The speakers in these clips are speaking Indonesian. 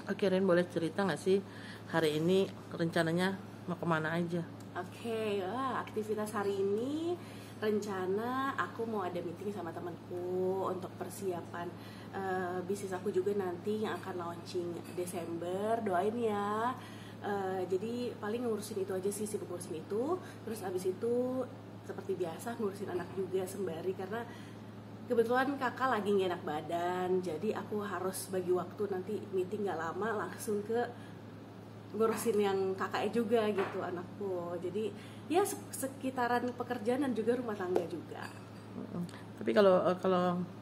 Oke Ren, boleh cerita nggak sih hari ini rencananya mau kemana aja? Oke, aktivitas hari ini rencana aku mau ada meeting sama temanku untuk persiapan bisnis aku juga nanti yang akan launching Desember. Doain ya. Jadi paling ngurusin itu aja sih, sibuk ngurusin itu. Terus abis itu seperti biasa ngurusin anak juga sembari karena kebetulan kakak lagi gak enak badan. Jadi aku harus bagi waktu nanti meeting gak lama langsung ke ngurusin yang kakaknya juga gitu anakku. Jadi ya sekitaran pekerjaan dan juga rumah tangga juga. Tapi kalau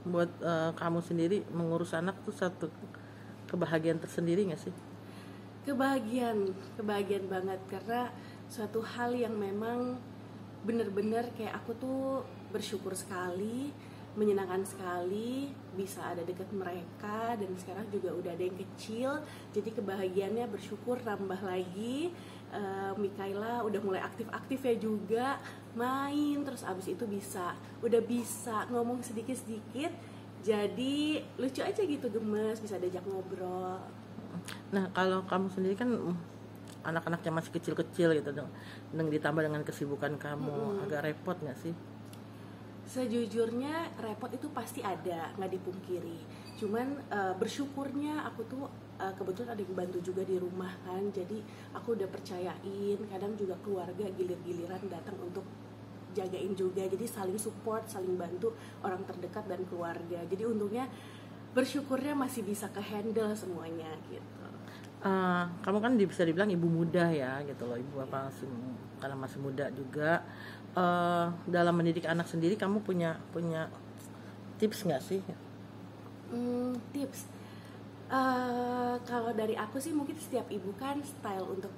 buat kamu sendiri mengurus anak tuh satu kebahagiaan tersendiri nggak sih? Kebahagiaan banget karena suatu hal yang memang bener-bener kayak aku tuh bersyukur sekali, menyenangkan sekali bisa ada dekat mereka, dan sekarang juga udah ada yang kecil, jadi kebahagiaannya bersyukur tambah lagi. Mikaela udah mulai aktif-aktif ya juga, main terus abis itu udah bisa ngomong sedikit-sedikit, jadi lucu aja gitu, gemes, bisa diajak ngobrol. Nah kalau kamu sendiri kan anak-anaknya masih kecil-kecil gitu dong, dan ditambah dengan kesibukan kamu, agak repot nggak sih? Sejujurnya repot itu pasti ada, nggak dipungkiri. Cuman bersyukurnya aku tuh kebetulan ada yang bantu juga di rumah kan. Jadi aku udah percayain, kadang juga keluarga gilir-giliran datang untuk jagain juga. Jadi saling support, saling bantu orang terdekat dan keluarga. Jadi untungnya bersyukurnya masih bisa ke-handle semuanya gitu. Kamu kan bisa dibilang ibu muda ya gitu loh, ibu apa karena masih muda juga. Dalam mendidik anak sendiri kamu punya tips nggak sih? Tips. Kalau dari aku sih mungkin setiap ibu kan style untuk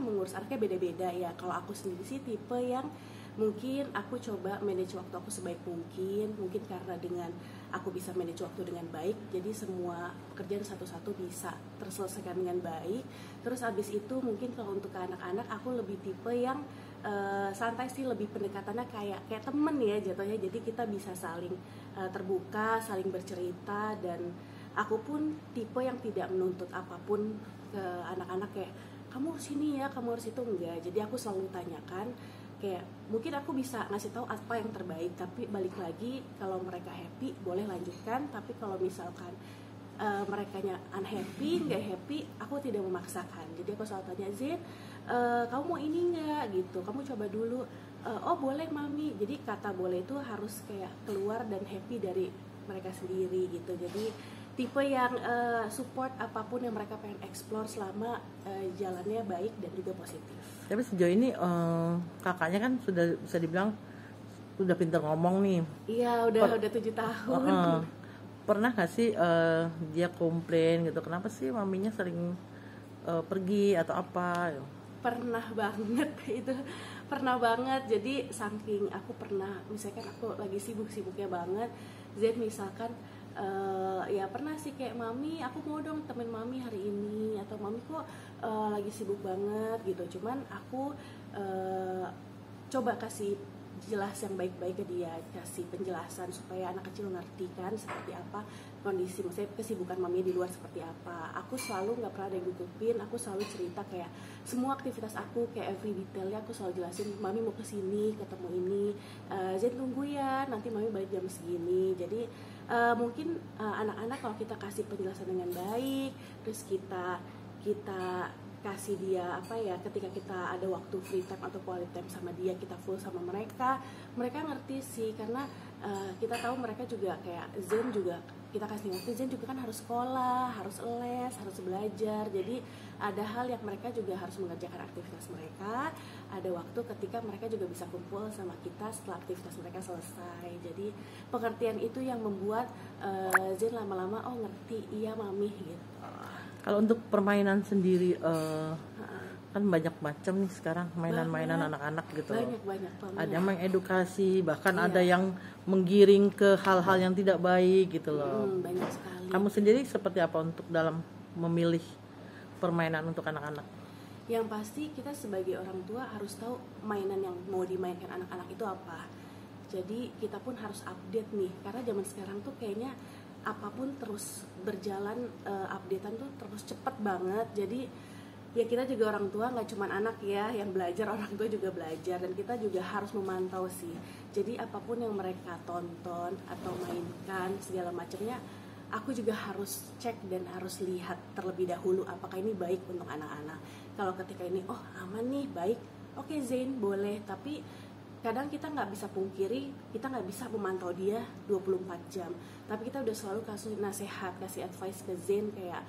mengurus anaknya beda-beda ya. Kalau aku sendiri sih tipe yang mungkin aku coba manage waktu aku sebaik mungkin karena dengan aku bisa manage waktu dengan baik, jadi semua pekerjaan satu-satu bisa terselesaikan dengan baik. Terus abis itu mungkin kalau untuk anak-anak aku lebih tipe yang santai sih, lebih pendekatannya kayak temen ya jatuhnya. Jadi kita bisa saling terbuka, saling bercerita, dan aku pun tipe yang tidak menuntut apapun ke anak-anak kayak kamu harus ini ya, kamu harus itu, enggak. Jadi aku selalu tanyakan kayak mungkin aku bisa ngasih tahu apa yang terbaik, tapi balik lagi kalau mereka happy boleh lanjutkan, tapi kalau misalkan merekanya unhappy, nggak happy, aku tidak memaksakan. Jadi aku selalu tanya, Zin, kamu mau ini nggak gitu, kamu coba dulu. Oh boleh mami. Jadi kata boleh itu harus kayak keluar dan happy dari mereka sendiri gitu. Jadi tipe yang support apapun yang mereka pengen explore selama jalannya baik dan juga positif. Tapi sejauh ini kakaknya kan sudah bisa dibilang udah pintar ngomong nih. Iya, udah 7 tahun. Pernah nggak sih dia komplain gitu, kenapa sih maminya sering pergi atau apa? Pernah banget itu, pernah banget. Jadi saking aku pernah, misalkan aku lagi sibuknya banget, Zed misalkan ya pernah sih kayak mami aku mau dong temen mami hari ini, atau mami kok lagi sibuk banget gitu. Cuman aku coba kasih jelas yang baik-baik ke dia, kasih penjelasan supaya anak kecil ngerti kan seperti apa kondisi, maksudnya kesibukan mami di luar seperti apa. Aku selalu nggak pernah ada yang tutupin, aku selalu cerita kayak semua aktivitas aku, kayak every detailnya aku selalu jelasin. Mami mau kesini, ketemu ini, Zed tunggu ya, nanti mami balik jam segini. Jadi mungkin anak-anak kalau kita kasih penjelasan dengan baik, terus kita kasih dia ketika kita ada waktu free time atau quality time sama dia, kita full sama mereka ngerti sih. Karena kita tahu mereka juga kayak Zen juga, kita kasih ngerti Zen juga kan harus sekolah, harus les, harus belajar. Jadi ada hal yang mereka juga harus mengerjakan aktivitas mereka, ada waktu ketika mereka juga bisa kumpul sama kita setelah aktivitas mereka selesai. Jadi pengertian itu yang membuat Zen lama-lama ngerti, iya mami gitu. Kalau untuk permainan sendiri kan banyak macam nih sekarang mainan-mainan anak-anak gitu. Banyak ada yang mengedukasi, bahkan ada yang menggiring ke hal-hal yang tidak baik gitu loh. Banyak sekali. Kamu sendiri seperti apa untuk dalam memilih permainan untuk anak-anak? Yang pasti kita sebagai orang tua harus tahu mainan yang mau dimainkan anak-anak itu apa. Jadi kita pun harus update nih, karena zaman sekarang tuh kayaknya apapun terus berjalan, updatean tuh terus harus cepet banget. Jadi ya kita juga orang tua, nggak cuma anak ya yang belajar, orang tua juga belajar, dan kita juga harus memantau sih. Jadi apapun yang mereka tonton atau mainkan segala macamnya, aku juga harus cek dan harus lihat terlebih dahulu apakah ini baik untuk anak-anak. Kalau ketika ini oh aman nih, baik, oke Zain boleh. Tapi kadang kita nggak bisa pungkiri, kita nggak bisa memantau dia 24 jam. Tapi kita udah selalu kasih nasihat, kasih advice ke Zain kayak,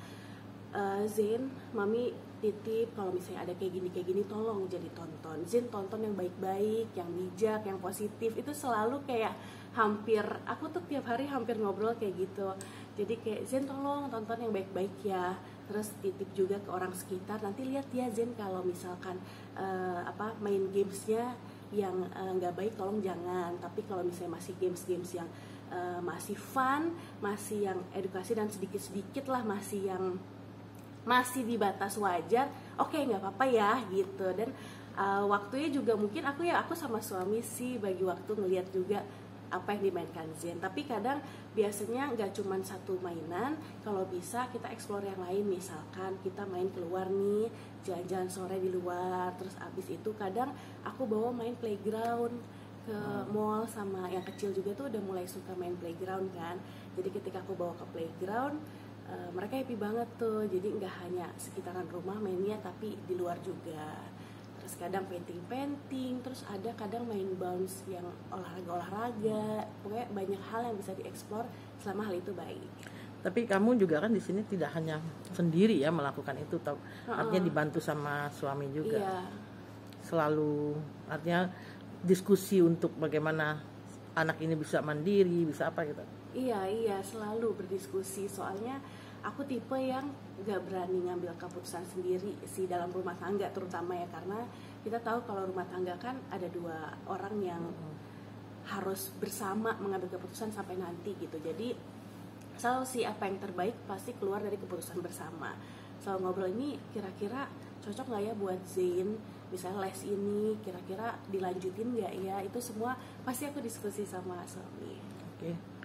Zain, mami titip kalau misalnya ada kayak gini tolong jadi tonton. Zain tonton yang baik-baik, yang bijak, yang positif. Itu selalu kayak hampir, aku tuh tiap hari hampir ngobrol kayak gitu. Jadi kayak, Zain tolong tonton yang baik-baik ya. Terus titip juga ke orang sekitar, nanti lihat ya Zain kalau misalkan main gamesnya yang nggak baik tolong jangan. Tapi kalau misalnya masih games-games yang masih fun, masih yang edukasi dan sedikit-sedikit lah, masih di batas wajar, oke, nggak apa-apa ya gitu. Dan waktunya juga mungkin aku sama suami sih bagi waktu ngelihat juga apa yang dimainkan Zain. Tapi kadang biasanya nggak cuma satu mainan, kalau bisa kita explore yang lain. Misalkan kita main keluar nih, jalan-jalan sore di luar, terus abis itu kadang aku bawa main playground ke mall. Sama yang kecil juga tuh udah mulai suka main playground kan. Jadi ketika aku bawa ke playground, mereka happy banget tuh. Jadi nggak hanya sekitaran rumah mainnya, tapi di luar juga. Terus kadang painting, terus ada kadang main bounce yang olahraga. Pokoknya banyak hal yang bisa dieksplor selama hal itu baik. Tapi kamu juga kan di sini tidak hanya sendiri ya melakukan itu, artinya dibantu sama suami juga. Iya. Selalu artinya diskusi untuk bagaimana anak ini bisa mandiri, bisa apa gitu. Iya, selalu berdiskusi. Soalnya aku tipe yang gak berani ngambil keputusan sendiri sih dalam rumah tangga terutama ya. Karena kita tahu kalau rumah tangga kan ada dua orang yang harus bersama mengambil keputusan sampai nanti gitu. Jadi selalu sih apa yang terbaik pasti keluar dari keputusan bersama. Selalu ngobrol, ini kira-kira cocok gak ya buat Zain, misalnya les ini kira-kira dilanjutin gak ya. Itu semua pasti aku diskusi sama suami. Oke.